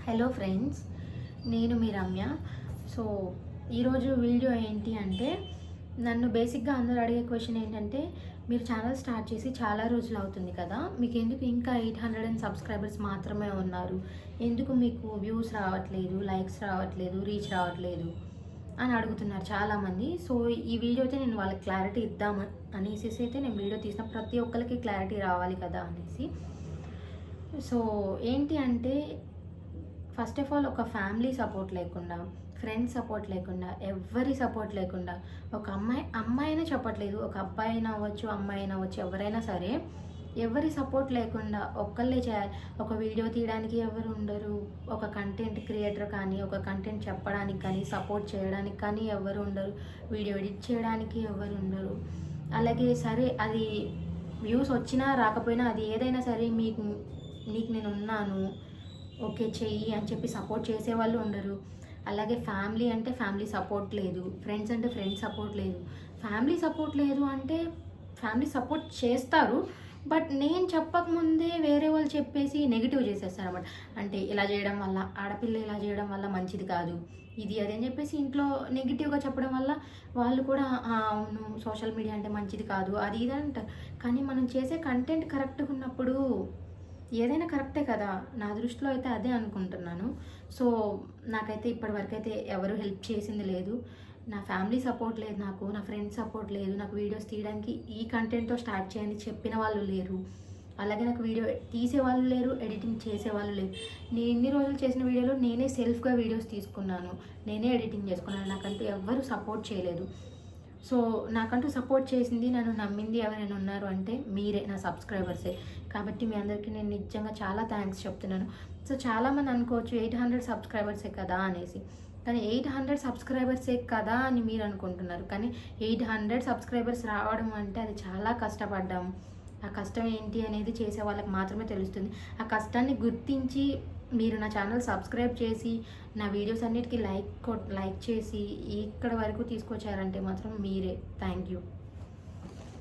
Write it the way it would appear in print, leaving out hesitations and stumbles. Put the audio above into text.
Hello friends, నేను మీ Ramya. So ఈరోజు video ఏంటి అంటే, నన్ను బేసిక్గా అందరూ అడిగే క్వశ్చన్ ఏంటంటే, మీరు ఛానల్ స్టార్ట్ చేసి చాలా రోజులు అవుతుంది కదా, మీకు ఎందుకు ఇంకా 800 సబ్స్క్రైబర్స్ మాత్రమే ఉన్నారు, ఎందుకు మీకు వ్యూస్ రావట్లేదు, లైక్స్ రావట్లేదు, రీచ్ రావట్లేదు అని అడుగుతున్నారు చాలామంది. సో ఈ వీడియో అయితే నేను వాళ్ళకి క్లారిటీ ఇద్దాము అనేసి అయితే నేను వీడియో తీసిన, ప్రతి ఒక్కరికి క్లారిటీ రావాలి కదా అనేసి. సో ఏంటి అంటే, ఫస్ట్ ఆఫ్ ఆల్ ఒక ఫ్యామిలీ సపోర్ట్ లేకుండా, ఫ్రెండ్స్ సపోర్ట్ లేకుండా, ఎవ్వరి సపోర్ట్ లేకుండా, ఒక అమ్మాయినే చెప్పట్లేదు, ఒక అబ్బాయి అయినా అవ్వచ్చు, అమ్మాయి అయినా అవ్వచ్చు, ఎవరైనా సరే ఎవరి సపోర్ట్ లేకుండా ఒక్కళ్ళే చేయాలి. ఒక వీడియో తీయడానికి ఎవరు ఉండరు, ఒక కంటెంట్ క్రియేటర్ కానీ, ఒక కంటెంట్ చెప్పడానికి కానీ, సపోర్ట్ చేయడానికి కానీ ఎవరు ఉండరు, వీడియో ఎడిట్ చేయడానికి ఎవరు ఉండరు. అలాగే సరే, అది వ్యూస్ వచ్చినా రాకపోయినా, అది ఏదైనా సరే, నీకు నేను ఉన్నాను, ఓకే చెయ్యి అని చెప్పి సపోర్ట్ చేసేవాళ్ళు ఉండరు. అలాగే ఫ్యామిలీ అంటే ఫ్యామిలీ సపోర్ట్ లేదు, ఫ్రెండ్స్ అంటే ఫ్రెండ్స్ సపోర్ట్ లేదు. ఫ్యామిలీ సపోర్ట్ లేదు అంటే ఫ్యామిలీ సపోర్ట్ చేస్తారు, బట్ నేను చెప్పకముందే వేరే వాళ్ళు చెప్పేసి నెగిటివ్ చేసేస్తారు అనమాట. అంటే ఇలా చేయడం వల్ల, ఆడపిల్ల ఇలా చేయడం వల్ల మంచిది కాదు, ఇది అది అని చెప్పేసి ఇంట్లో నెగిటివ్గా చెప్పడం వల్ల వాళ్ళు కూడా అవును సోషల్ మీడియా అంటే మంచిది కాదు, అది ఇది అంటారు. కానీ మనం చేసే కంటెంట్ కరెక్ట్గా ఉన్నప్పుడు ఏదైనా కరెక్టే కదా, నా దృష్టిలో అయితే అదే అనుకుంటున్నాను. సో నాకైతే ఇప్పటివరకు అయితే ఎవరు హెల్ప్ చేసింది లేదు, నా ఫ్యామిలీ సపోర్ట్ లేదు, నాకు నా ఫ్రెండ్స్ సపోర్ట్ లేదు, నాకు వీడియోస్ తీయడానికి ఈ కంటెంట్తో స్టార్ట్ చేయని చెప్పిన వాళ్ళు లేరు. అలాగే నాకు వీడియో తీసేవాళ్ళు లేరు, ఎడిటింగ్ చేసేవాళ్ళు లేరు. నేను ఇన్ని రోజులు చేసిన వీడియోలో నేనే సెల్ఫ్గా వీడియోస్ తీసుకున్నాను, నేనే ఎడిటింగ్ చేసుకున్నాను, నాకంటూ ఎవ్వరు సపోర్ట్ చేయలేదు. సో నాకంటూ సపోర్ట్ చేసింది, నన్ను నమ్మింది ఎవరైనా ఉన్నారు అంటే మీరే, నా సబ్స్క్రైబర్సే. కాబట్టి మీ అందరికీ నేను నిజంగా చాలా థ్యాంక్స్ చెప్తున్నాను. సో చాలామంది అనుకోవచ్చు 800 సబ్స్క్రైబర్సే కదా అనేసి, కానీ 800 సబ్స్క్రైబర్సే కదా అని మీరు అనుకుంటున్నారు. కానీ 800 సబ్స్క్రైబర్స్ రావడం అంటే అది చాలా కష్టపడ్డాం. ఆ కష్టం ఏంటి అనేది చేసే వాళ్ళకి మాత్రమే తెలుస్తుంది. ఆ కష్టాన్ని గుర్తించి మీరు నా ఛానల్ సబ్స్క్రైబ్ చేసి, నా వీడియోస్ అన్నిటికీ లైక్ చేసి ఇక్కడ వరకు తీసుకొచ్చారంటే మాత్రం మీరే. Thank you.